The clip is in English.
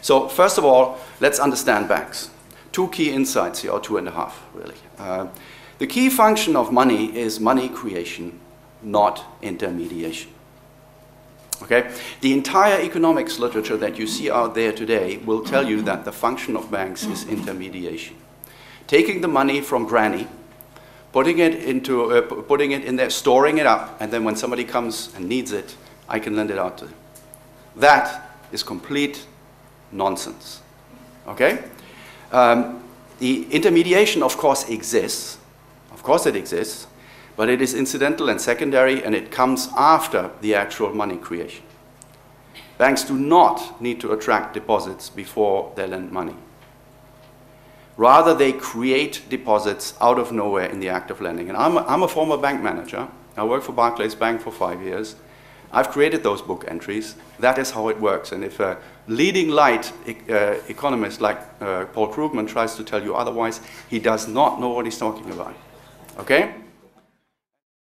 So first of all, let's understand banks. Two key insights here, or 2.5 really. The key function of money is money creation, not intermediation. Okay? The entire economics literature that you see out there today will tell you that the function of banks is intermediation. Taking the money from granny, putting it in there, storing it up, and then when somebody comes and needs it, I can lend it out to them. That is complete nonsense. Okay? The intermediation, of course, exists. Of course it exists, but it is incidental and secondary, and it comes after the actual money creation. Banks do not need to attract deposits before they lend money. Rather, they create deposits out of nowhere in the act of lending. And I'm a former bank manager. I worked for Barclays Bank for 5 years. I've created those book entries. That is how it works. And if a leading light economist like Paul Krugman tries to tell you otherwise, he does not know what he's talking about. Okay?